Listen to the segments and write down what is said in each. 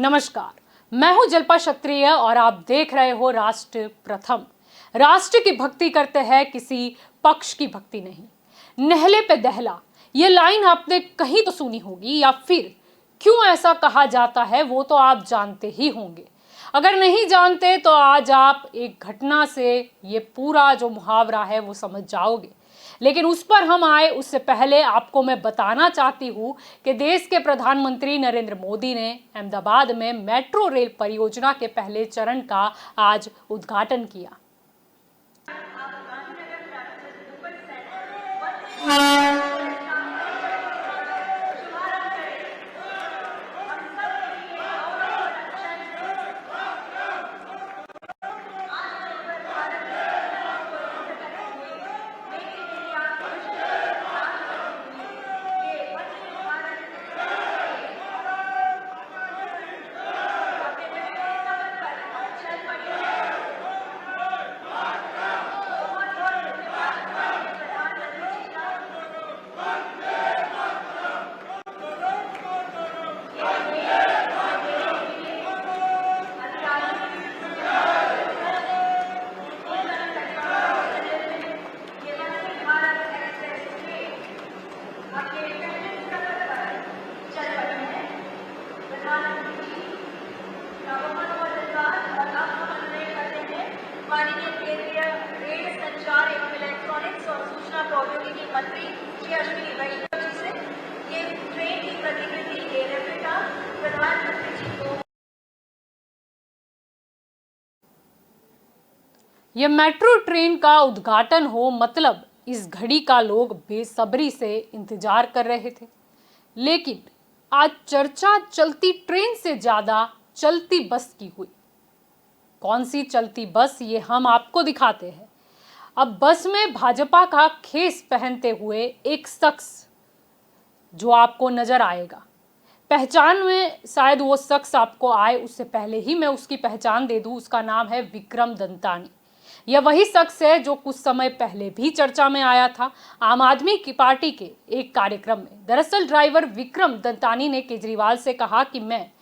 नमस्कार, मैं हूं जल्पा क्षत्रिय और आप देख रहे हो राष्ट्र प्रथम। राष्ट्र की भक्ति करते हैं, किसी पक्ष की भक्ति नहीं। नहले पे दहला, ये लाइन आपने कहीं तो सुनी होगी, या फिर क्यों ऐसा कहा जाता है वो तो आप जानते ही होंगे। अगर नहीं जानते तो आज आप एक घटना से ये पूरा जो मुहावरा है वो समझ जाओगे। लेकिन उस पर हम आए उससे पहले आपको मैं बताना चाहती हूँ कि देश के प्रधानमंत्री नरेंद्र मोदी ने अहमदाबाद में मेट्रो रेल परियोजना के पहले चरण का आज उद्घाटन किया। माननीय केंद्रीय रेल संचार एवं इलेक्ट्रॉनिक्स और सूचना प्रौद्योगिकी मंत्री श्री अश्विनी वैष्णव जी से ये ट्रेन की प्रतिकृति ये रेप्लिका प्रधानमंत्री जी को। ये मेट्रो ट्रेन का उद्घाटन हो, मतलब इस घड़ी का लोग बेसब्री से इंतजार कर रहे थे। लेकिन आज चर्चा चलती ट्रेन से ज्यादा चलती बस की हुई। कौन सी चलती बस, ये हम आपको दिखाते हैं। अब बस में भाजपा का खेस पहनते हुए एक शख्स जो आपको नजर आएगा, पहचान में शायद वो शख्स आपको आए, उससे पहले ही मैं उसकी पहचान दे दूं। उसका नाम है विक्रम दंतानी। यह वही शख्स है जो कुछ समय पहले भी चर्चा में आया था आम आदमी की पार्टी के एक कार्यक्रम में। दरअसल ड्राइवर विक्रम दंतानी ने केजरीवाल से कहा कि मैं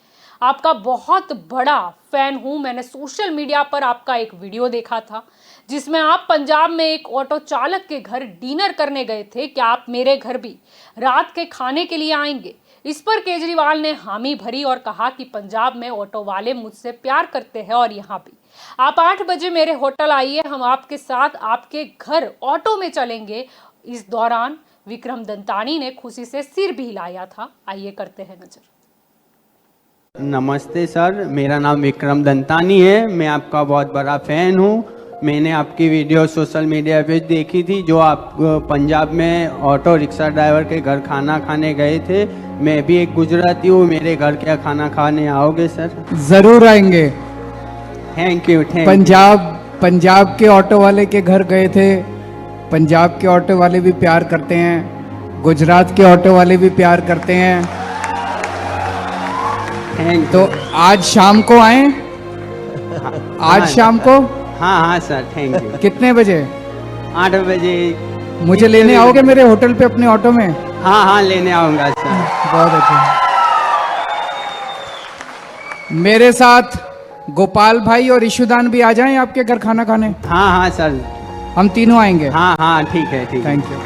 आपका बहुत बड़ा फैन हूं। मैंने सोशल मीडिया पर आपका एक वीडियो देखा था जिसमें आप पंजाब में एक ऑटो चालक के घर डिनर करने गए थे। क्या आप मेरे घर भी रात के खाने के लिए आएंगे? इस पर केजरीवाल ने हामी भरी और कहा कि पंजाब में ऑटो वाले मुझसे प्यार करते हैं और यहाँ भी आप 8 बजे मेरे होटल आइए, हम आपके साथ आपके घर ऑटो में चलेंगे। इस दौरान विक्रम दंतानी ने खुशी से सिर भी हिलाया था। आइए करते हैं नजर। नमस्ते सर, मेरा नाम विक्रम दंतानी है। मैं आपका बहुत बड़ा फ़ैन हूँ। मैंने आपकी वीडियो सोशल मीडिया पे देखी थी जो आप पंजाब में ऑटो रिक्शा ड्राइवर के घर खाना खाने गए थे। मैं भी एक गुजराती हूँ, मेरे घर क्या खाना खाने आओगे सर? ज़रूर आएंगे। Thank you. पंजाब के ऑटो वाले के घर गए थे। पंजाब के ऑटो वाले भी प्यार करते हैं, गुजरात के ऑटो वाले भी प्यार करते हैं। तो आज शाम को आए? आज शाम को? हाँ सर, थैंक यू। कितने बजे? 8 बजे। मुझे लेने आओगे मेरे होटल पे अपने ऑटो में? हाँ लेने आऊंगा सर। बहुत अच्छा। मेरे साथ गोपाल भाई और ईशुदान भी आ जाएं आपके घर खाना खाने। हाँ सर, हम तीनों आएंगे। हाँ ठीक है। Thank you.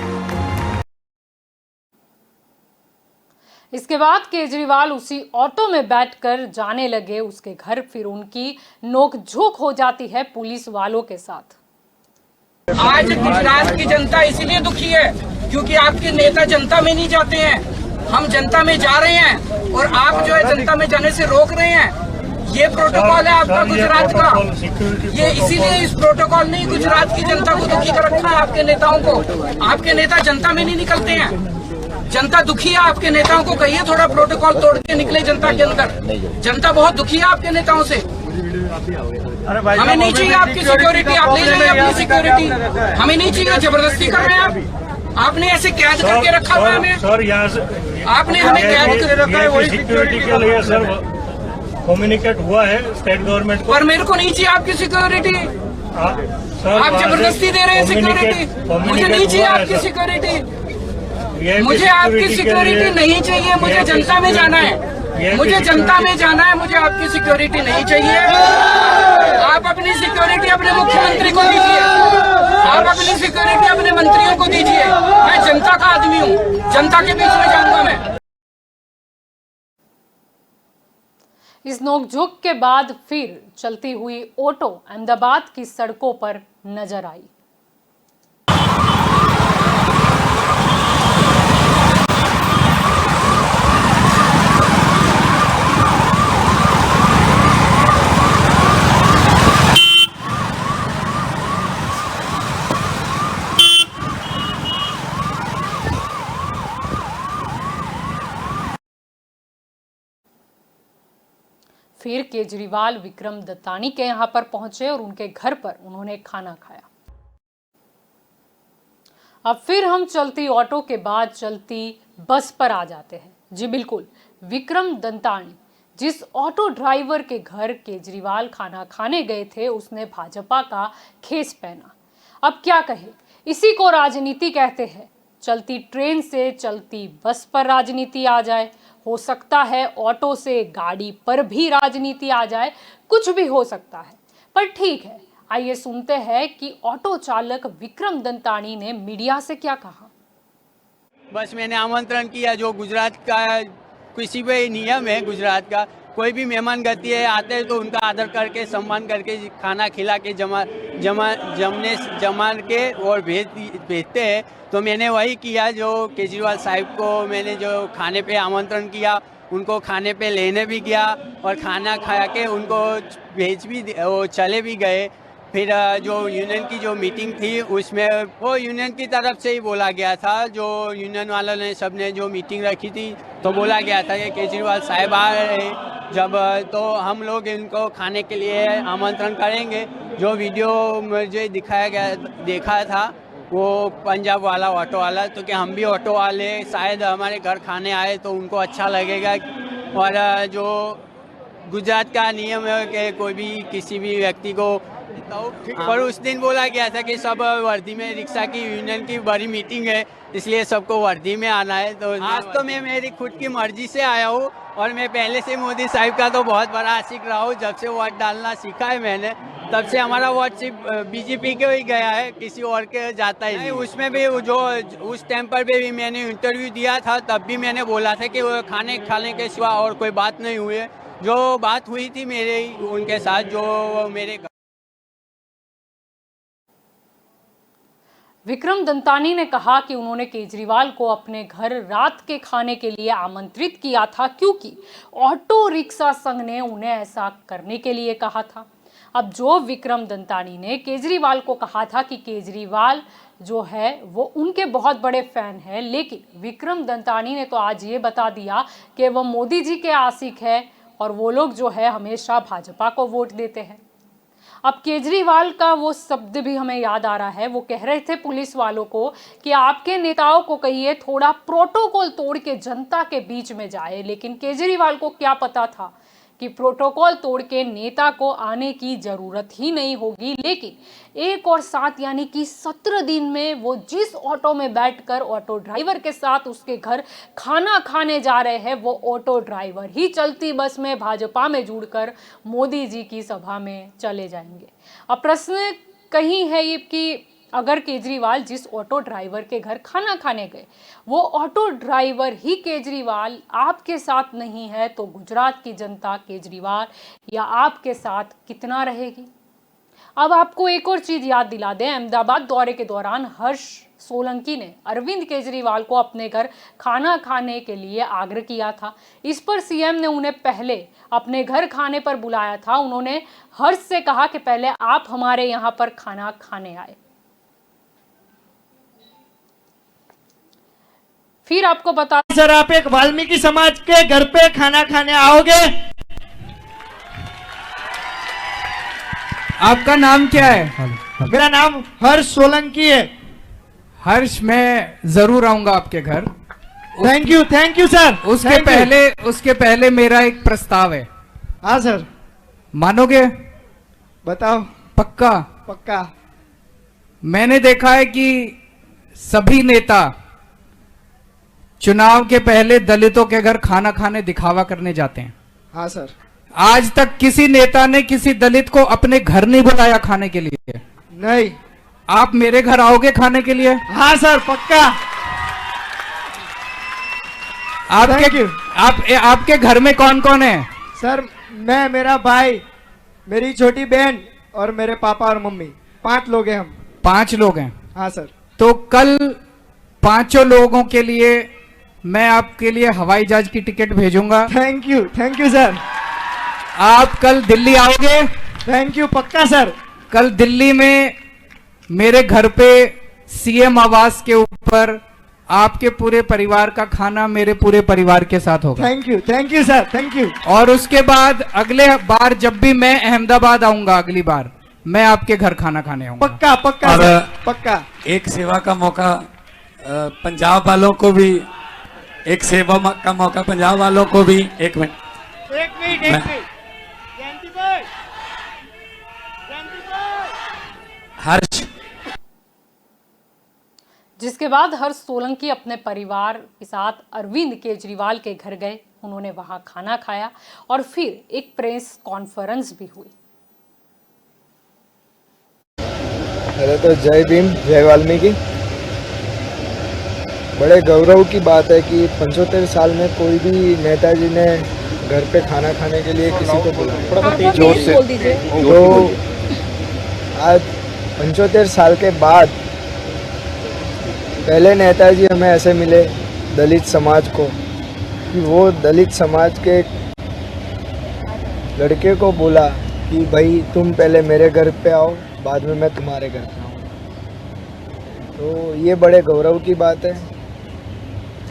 इसके बाद केजरीवाल उसी ऑटो में बैठकर जाने लगे उसके घर। फिर उनकी नोकझोंक हो जाती है पुलिस वालों के साथ। आज गुजरात की जनता इसीलिए दुखी है क्योंकि आपके नेता जनता में नहीं जाते हैं। हम जनता में जा रहे हैं और आप जो है जनता में जाने से रोक रहे हैं। ये प्रोटोकॉल है आपका गुजरात का। ये इसीलिए इस प्रोटोकॉल ने गुजरात की जनता को दुखी कर रखा है, आपके नेताओं को। आपके नेता जनता में नहीं निकलते हैं। जनता दुखी है आपके नेताओं को। कहिए थोड़ा प्रोटोकॉल तोड़ के निकले जनता के अंदर। जनता बहुत दुखी है आपके नेताओं से। हमें नहीं चाहिए आपकी सिक्योरिटी, आप ले जाइए अपनी सिक्योरिटी। हमें नहीं चाहिए, जबरदस्ती कर रहे हैं आप। आपने ऐसे कैद करके रखा हुआ है हमें सर। यहाँ से आपने हमें कैद करके रखा है, वही सिक्योरिटी के लिए सर कम्युनिकेट हुआ है स्टेट गवर्नमेंट को। और मेरे को नहीं चाहिए आपकी सिक्योरिटी। आप जबरदस्ती दे रहे हैं सिक्योरिटी। मुझे नहीं चाहिए आपकी सिक्योरिटी। मुझे आपकी सिक्योरिटी नहीं चाहिए। मुझे जनता में जाना है। मुझे जनता में जाना है, मुझे आपकी सिक्योरिटी नहीं चाहिए। आप अपनी सिक्योरिटी अपने मुख्यमंत्री को दीजिए, आप अपनी सिक्योरिटी अपने मंत्रियों को दीजिए। मैं जनता का आदमी हूँ, जनता के बीच में जाऊंगा मैं। इस नोकझोंक के बाद फिर चलती हुई ऑटो अहमदाबाद की सड़कों पर नजर आई। फिर केजरीवाल विक्रम दत्तानी के यहां पर पहुंचे और उनके घर पर उन्होंने खाना खाया। अब फिर हम चलती ऑटो के बाद चलती बस पर आ जाते हैं। जी बिल्कुल, विक्रम दत्तानी जिस ऑटो ड्राइवर के घर केजरीवाल खाना खाने गए थे, उसने भाजपा का खेस पहना। अब क्या कहे, इसी को राजनीति कहते हैं। चलती ट्रेन से चलती बस पर राजनीति आ जाए, हो सकता है ऑटो से गाड़ी पर भी राजनीति आ जाए, कुछ भी हो सकता है। पर ठीक है, आइए सुनते हैं कि ऑटो चालक विक्रम दत्तानी ने मीडिया से क्या कहा। बस मैंने आमंत्रण किया, जो गुजरात का किसी भी नियम है गुजरात का, कोई भी मेहमान गति है आते हैं तो उनका आदर करके सम्मान करके खाना खिला के जमा के और भेजते हैं। तो मैंने वही किया, जो केजरीवाल साहब को मैंने जो खाने पे आमंत्रण किया, उनको खाने पे लेने भी गया और खाना खा के उनको भेज भी वो चले भी गए। फिर जो यूनियन की जो मीटिंग थी उसमें वो यूनियन की तरफ से ही बोला गया था, जो यूनियन वालों ने सबने जो मीटिंग रखी थी तो बोला गया था कि केजरीवाल साहब आ रहे हैं जब, तो हम लोग इनको खाने के लिए आमंत्रण करेंगे। जो वीडियो मुझे देखा था वो पंजाब वाला ऑटो वाला, तो कि हम भी ऑटो वाले शायद हमारे घर खाने आए तो उनको अच्छा लगेगा। और जो गुजरात का नियम है कि कोई भी किसी भी व्यक्ति को, पर उस दिन बोला गया था कि सब वर्दी में, रिक्शा की यूनियन की बड़ी मीटिंग है इसलिए सबको वर्दी में आना है। तो आज तो मैं मेरी खुद की मर्जी से आया हूँ और मैं पहले से मोदी साहब का तो बहुत बड़ा आशिक रहा हूँ। जब से वोट डालना सीखा है मैंने, तब से हमारा वोट सिर्फ बीजेपी के ही गया है, किसी और के जाता ही नहीं। उसमें भी जो उस टाइम पर भी मैंने इंटरव्यू दिया था, तब भी मैंने बोला था कि वो खाने के सिवा और कोई बात नहीं हुई है। जो बात हुई थी मेरे उनके साथ, जो मेरे विक्रम दत्तानी ने कहा कि उन्होंने केजरीवाल को अपने घर रात के खाने के लिए आमंत्रित किया था, क्योंकि ऑटो रिक्शा संघ ने उन्हें ऐसा करने के लिए कहा था। अब जो विक्रम दत्तानी ने केजरीवाल को कहा था कि केजरीवाल जो है वो उनके बहुत बड़े फैन है, लेकिन विक्रम दत्तानी ने तो आज ये बता दिया कि वो मोदी जी के आशिक है और वो लोग जो है हमेशा भाजपा को वोट देते हैं। अब केजरीवाल का वो शब्द भी हमें याद आ रहा है, वो कह रहे थे पुलिस वालों को कि आपके नेताओं को कहिए थोड़ा प्रोटोकॉल तोड़ के जनता के बीच में जाए। लेकिन केजरीवाल को क्या पता था कि प्रोटोकॉल तोड़ के नेता को आने की जरूरत ही नहीं होगी। लेकिन 1 और 7 यानी कि 17 दिन में वो जिस ऑटो में बैठकर ऑटो ड्राइवर के साथ उसके घर खाना खाने जा रहे हैं, वो ऑटो ड्राइवर ही चलती बस में भाजपा में जुड़कर मोदी जी की सभा में चले जाएंगे। अब प्रश्न कहीं है ये कि अगर केजरीवाल जिस ऑटो ड्राइवर के घर खाना खाने गए, वो ऑटो ड्राइवर ही केजरीवाल आपके साथ नहीं है, तो गुजरात की जनता केजरीवाल या आपके साथ कितना रहेगी। अब आपको एक और चीज याद दिला दें, अहमदाबाद दौरे के दौरान हर्ष सोलंकी ने अरविंद केजरीवाल को अपने घर खाना खाने के लिए आग्रह किया था। इस पर सीएम ने उन्हें पहले अपने घर खाने पर बुलाया था। उन्होंने हर्ष से कहा कि पहले आप हमारे यहाँ पर खाना खाने आए। फिर आपको बता, सर आप एक वाल्मीकि समाज के घर पे खाना खाने आओगे? आपका नाम क्या है? मेरा नाम हर्ष सोलंकी है। हर्ष, मैं जरूर आऊंगा आपके घर। Thank you sir. उसके पहले मेरा एक प्रस्ताव है। हाँ सर। मानोगे? बताओ। पक्का? पक्का। मैंने देखा है कि सभी नेता चुनाव के पहले दलितों के घर खाना खाने दिखावा करने जाते हैं। हाँ सर। आज तक किसी नेता ने किसी दलित को अपने घर नहीं बुलाया खाने के लिए। नहीं। आप मेरे घर आओगे खाने के लिए? हाँ सर, पक्का। आपके घर में कौन कौन है? सर मैं, मेरा भाई, मेरी छोटी बहन और मेरे पापा और मम्मी, 5 लोग हैं हम। 5 लोग हैं? हाँ सर। तो कल 5 लोगों के लिए मैं आपके लिए हवाई जहाज की टिकट भेजूंगा। Thank you sir. आप कल दिल्ली आओगे? थैंक यू, पक्का सर। कल दिल्ली में मेरे घर पे सीएम आवास के ऊपर आपके पूरे परिवार का खाना मेरे पूरे परिवार के साथ होगा। Thank you sir, thank you. और उसके बाद अगले बार जब भी मैं अहमदाबाद आऊंगा, अगली बार मैं आपके घर खाना खाने आऊंगा। पक्का पक्का और सर, पक्का। एक सेवा का मौका पंजाब वालों को भी, एक सेवा का मौका पंजाब वालों को भी। एक मिनट। हर्ष। जिसके बाद हर्ष सोलंकी अपने परिवार के साथ अरविंद केजरीवाल के घर गए। उन्होंने वहां खाना खाया और फिर एक प्रेस कॉन्फ्रेंस भी हुई। पहले तो जय भीम, जय वाल्मीकि। बड़े गौरव की बात है कि 75 साल में कोई भी नेताजी ने घर पे खाना खाने के लिए किसी को बुलाया। जोर से। तो आज 75 साल के बाद पहले नेताजी हमें ऐसे मिले दलित समाज को, कि वो दलित समाज के लड़के को बोला कि भाई तुम पहले मेरे घर पे आओ, बाद में मैं तुम्हारे घर पे आऊँ। तो ये बड़े गौरव की बात है।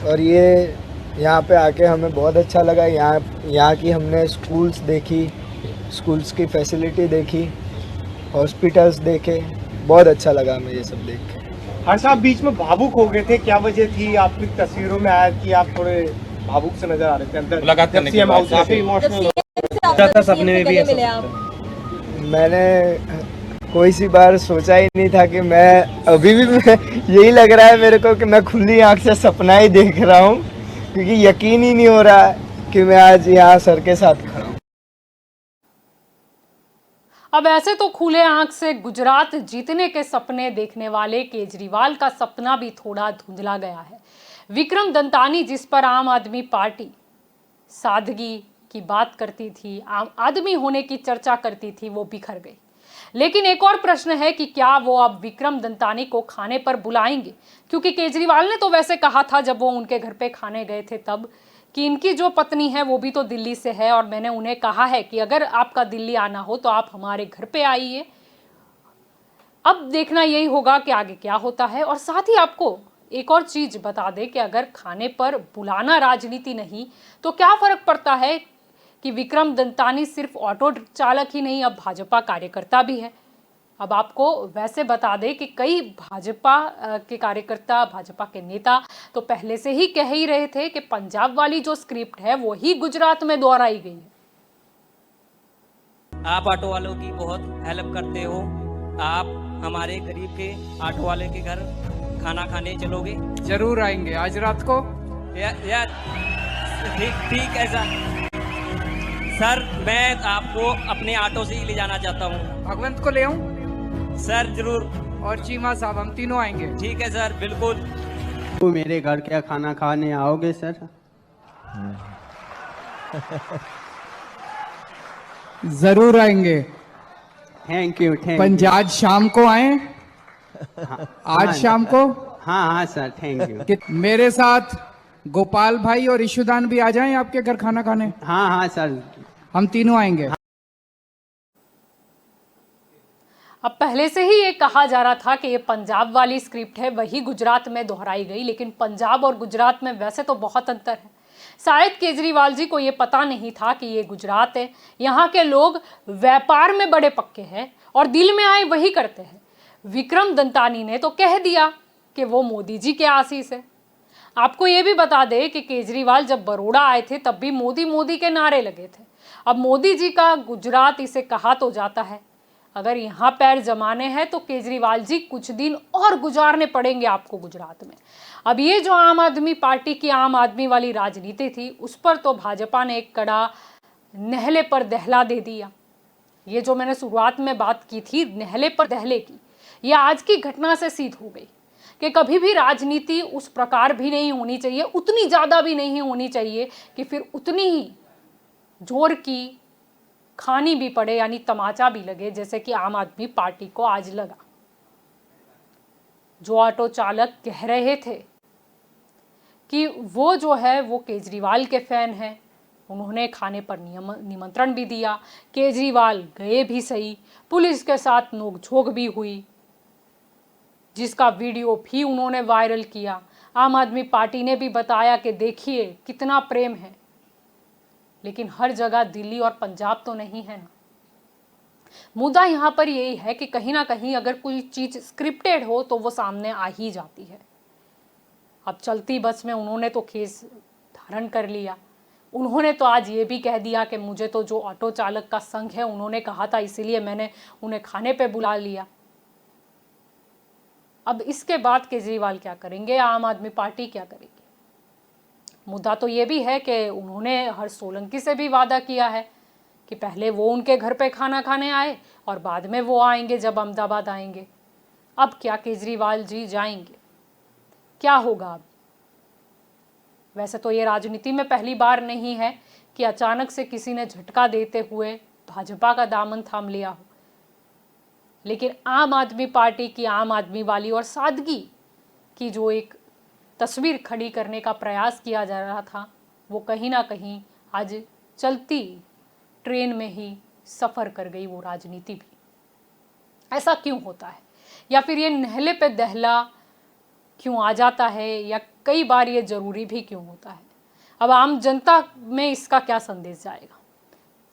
और ये यहाँ पे आके हमें बहुत अच्छा लगा। यहाँ की हमने स्कूल्स देखी, स्कूल्स की फैसिलिटी देखी, हॉस्पिटल्स देखे। बहुत अच्छा लगा हमें ये सब देख के। हर साहब बीच में भावुक हो गए थे, क्या वजह थी? आपकी तस्वीरों में आया कि आप थोड़े भावुक से नजर आ रहे थे अंदर मुलाकात करने के बाद। काफी इमोशनल था सपने में भी। मैंने कोई सी बार सोचा ही नहीं था कि मैं अभी भी यही लग रहा है मेरे को कि मैं खुली आंख से सपना ही देख रहा हूँ, क्योंकि यकीन ही नहीं हो रहा है कि मैं आज यहाँ सर के साथ खड़ा हूँ। अब ऐसे तो खुले आंख से गुजरात जीतने के सपने देखने वाले केजरीवाल का सपना भी थोड़ा धुंधला गया है। विक्रम दंतानी, जिस पर आम आदमी पार्टी सादगी की बात करती थी, आम आदमी होने की चर्चा करती थी, वो बिखर गई। लेकिन एक और प्रश्न है कि क्या वो अब विक्रम दंतानी को खाने पर बुलाएंगे? क्योंकि केजरीवाल ने तो वैसे कहा था जब वो उनके घर पे खाने गए थे तब, कि इनकी जो पत्नी है वो भी तो दिल्ली से है और मैंने उन्हें कहा है कि अगर आपका दिल्ली आना हो तो आप हमारे घर पे आइए। अब देखना यही होगा कि आगे क्या होता है। और साथ ही आपको एक और चीज बता दे कि अगर खाने पर बुलाना राजनीति नहीं तो क्या फर्क पड़ता है कि विक्रम दंतानी सिर्फ ऑटो चालक ही नहीं, अब भाजपा कार्यकर्ता भी है। अब आपको वैसे बता दें कि कई भाजपा के कार्यकर्ता, भाजपा के नेता तो पहले से ही कह ही रहे थे कि पंजाब वाली जो स्क्रिप्ट है वो ही गुजरात में दोहराई गई है। आप ऑटो वालों की बहुत हेल्प करते हो, आप हमारे गरीब के ऑटो वाले के घर खाना खाने चलोगे? जरूर आएंगे आज रात को। यार ठीक है सर, मैं आपको अपने ऑटो से ही ले जाना चाहता हूँ। भगवंत को ले आऊं? सर जरूर। और चीमा साहब, हम तीनों आएंगे। ठीक है सर, बिल्कुल। तो मेरे घर क्या खाना खाने आओगे सर? जरूर आएंगे। Thank you. पंजाब शाम को आए? आज शाम को? हाँ सर, थैंक यू। मेरे साथ गोपाल भाई और ईशुदान भी आ जाएं आपके घर खाना खाने? हाँ सर, हम तीनों आएंगे। अब पहले से ही ये कहा जा रहा था कि ये पंजाब वाली स्क्रिप्ट है, वही गुजरात में दोहराई गई। लेकिन पंजाब और गुजरात में वैसे तो बहुत अंतर है। शायद केजरीवाल जी को ये पता नहीं था कि ये गुजरात है। यहाँ के लोग व्यापार में बड़े पक्के हैं और दिल में आए वही करते हैं। विक्रम दंतानी ने तो कह दिया कि वो मोदी जी के आशीष है। आपको ये भी बता दें कि केजरीवाल जब बड़ौदा आए थे तब भी मोदी मोदी के नारे लगे थे। अब मोदी जी का गुजरात इसे कहा तो जाता है। अगर यहाँ पैर जमाने हैं तो केजरीवाल जी कुछ दिन और गुजारने पड़ेंगे आपको गुजरात में। अब ये जो आम आदमी पार्टी की आम आदमी वाली राजनीति थी, उस पर तो भाजपा ने एक कड़ा नहले पर दहला दे दिया। ये जो मैंने शुरुआत में बात की थी नहले पर दहले की, ये आज की घटना से सिद्ध हो गई कि कभी भी राजनीति उस प्रकार भी नहीं होनी चाहिए, उतनी ज़्यादा भी नहीं होनी चाहिए कि फिर उतनी ही जोर की खानी भी पड़े, यानी तमाचा भी लगे, जैसे कि आम आदमी पार्टी को आज लगा। जो ऑटो चालक कह रहे थे कि वो जो है वो केजरीवाल के फैन हैं, उन्होंने खाने पर निमंत्रण भी दिया, केजरीवाल गए भी सही, पुलिस के साथ नोकझोंक भी हुई, जिसका वीडियो भी उन्होंने वायरल किया। आम आदमी पार्टी ने भी बताया कि देखिए कितना प्रेम है, लेकिन हर जगह दिल्ली और पंजाब तो नहीं है ना। मुद्दा यहाँ पर यही है कि कहीं ना कहीं अगर कोई चीज स्क्रिप्टेड हो तो वो सामने आ ही जाती है। अब चलती बस में उन्होंने तो केस धारण कर लिया, उन्होंने तो आज ये भी कह दिया कि मुझे तो जो ऑटो चालक का संघ है उन्होंने कहा था, इसीलिए मैंने उन्हें खाने पे बुला लिया। अब इसके बाद केजरीवाल क्या करेंगे, आम आदमी पार्टी क्या करेगी? मुद्दा तो ये भी है कि उन्होंने हर्ष सोलंकी से भी वादा किया है कि पहले वो उनके घर पे खाना खाने आए और बाद में वो आएंगे जब अहमदाबाद आएंगे। अब क्या केजरीवाल जी जाएंगे? क्या होगा अब? वैसे तो ये राजनीति में पहली बार नहीं है कि अचानक से किसी ने झटका देते हुए भाजपा का दामन थाम लिया हो, लेकिन आम आदमी पार्टी की आम आदमी वाली और सादगी की जो एक तस्वीर खड़ी करने का प्रयास किया जा रहा था, वो कहीं ना कहीं आज चलती ट्रेन में ही सफ़र कर गई वो राजनीति भी। ऐसा क्यों होता है, या फिर ये नहले पे दहला क्यों आ जाता है, या कई बार ये ज़रूरी भी क्यों होता है? अब आम जनता में इसका क्या संदेश जाएगा?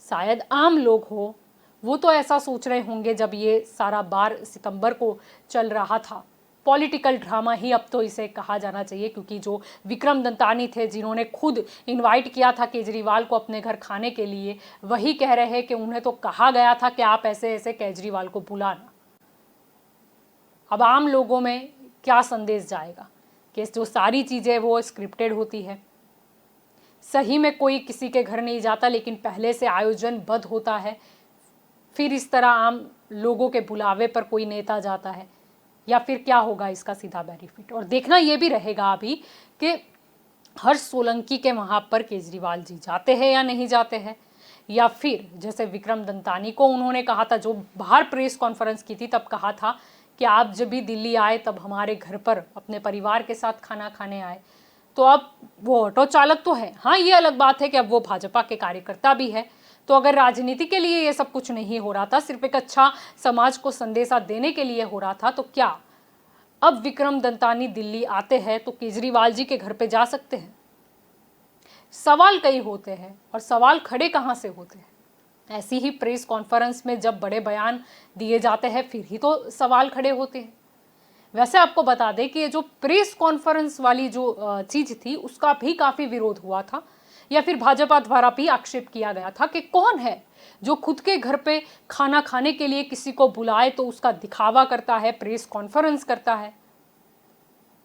शायद आम लोग हो वो तो ऐसा सोच रहे होंगे, जब ये सारा बार सितंबर को चल रहा था, पॉलिटिकल ड्रामा ही अब तो इसे कहा जाना चाहिए, क्योंकि जो विक्रम दंतानी थे जिन्होंने खुद इनवाइट किया था केजरीवाल को अपने घर खाने के लिए, वही कह रहे हैं कि उन्हें तो कहा गया था कि आप ऐसे ऐसे केजरीवाल को बुलाना। अब आम लोगों में क्या संदेश जाएगा कि जो सारी चीज़ें वो स्क्रिप्टेड होती है, सही में कोई किसी के घर नहीं जाता, लेकिन पहले से आयोजनबद्ध होता है, फिर इस तरह आम लोगों के बुलावे पर कोई नेता जाता है, या फिर क्या होगा इसका सीधा बेनिफिट? और देखना ये भी रहेगा अभी कि हर्ष सोलंकी के वहाँ पर केजरीवाल जी जाते हैं या नहीं जाते हैं, या फिर जैसे विक्रम दंतानी को उन्होंने कहा था, जो बाहर प्रेस कॉन्फ्रेंस की थी तब कहा था कि आप जब भी दिल्ली आए तब हमारे घर पर अपने परिवार के साथ खाना खाने आए। तो अब वो ऑटो चालक तो है, हाँ ये अलग बात है कि अब वो भाजपा के कार्यकर्ता भी है। तो अगर राजनीति के लिए ये सब कुछ नहीं हो रहा था, सिर्फ एक अच्छा समाज को संदेशा देने के लिए हो रहा था, तो क्या अब विक्रम दंतानी दिल्ली आते हैं तो केजरीवाल जी के घर पे जा सकते हैं? सवाल कई होते हैं, और सवाल खड़े कहाँ से होते हैं? ऐसी ही प्रेस कॉन्फ्रेंस में जब बड़े बयान दिए जाते हैं फिर ही तो सवाल खड़े होते हैं। वैसे आपको बता दें कि ये जो प्रेस कॉन्फ्रेंस वाली जो चीज़ थी उसका भी काफ़ी विरोध हुआ था, या फिर भाजपा द्वारा भी आक्षेप किया गया था कि कौन है जो खुद के घर पे खाना खाने के लिए किसी को बुलाए तो उसका दिखावा करता है, प्रेस कॉन्फ्रेंस करता है।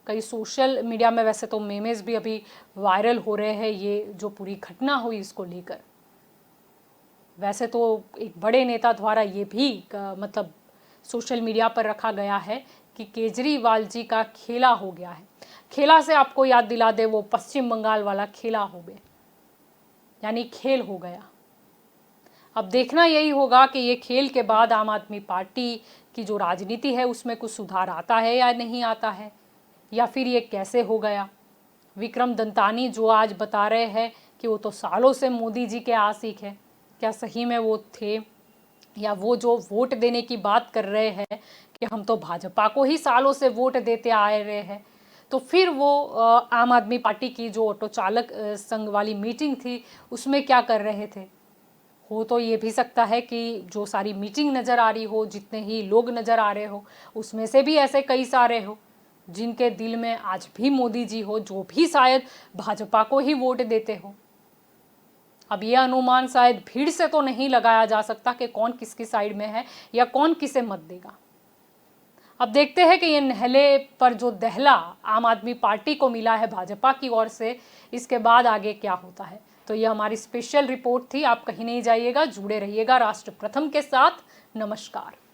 कई सोशल मीडिया में वैसे तो मेमेज भी अभी वायरल हो रहे हैं ये जो पूरी घटना हुई इसको लेकर। वैसे तो एक बड़े नेता द्वारा ये भी मतलब सोशल मीडिया पर रखा गया है कि केजरीवाल जी का खेला हो गया है। खेला से आपको याद दिला दे वो पश्चिम बंगाल वाला खेला हो गया, यानी खेल हो गया। अब देखना यही होगा कि ये खेल के बाद आम आदमी पार्टी की जो राजनीति है उसमें कुछ सुधार आता है या नहीं आता है, या फिर ये कैसे हो गया। विक्रम दंतानी जो आज बता रहे हैं कि वो तो सालों से मोदी जी के आशिक है, क्या सही में वो थे, या वो जो वोट देने की बात कर रहे हैं कि हम तो भाजपा को ही सालों से वोट देते आ रहे हैं, तो फिर वो आम आदमी पार्टी की जो ऑटो चालक संघ वाली मीटिंग थी उसमें क्या कर रहे थे? हो तो ये भी सकता है कि जो सारी मीटिंग नज़र आ रही हो, जितने ही लोग नज़र आ रहे हो, उसमें से भी ऐसे कई सारे हो जिनके दिल में आज भी मोदी जी हो, जो भी शायद भाजपा को ही वोट देते हो। अब यह अनुमान शायद भीड़ से तो नहीं लगाया जा सकता कि कौन किसकी साइड में है या कौन किसे मत देगा। अब देखते हैं कि ये नहले पर जो दहला आम आदमी पार्टी को मिला है भाजपा की ओर से, इसके बाद आगे क्या होता है। तो ये हमारी स्पेशल रिपोर्ट थी। आप कहीं नहीं जाइएगा, जुड़े रहिएगा राष्ट्र प्रथम के साथ। नमस्कार।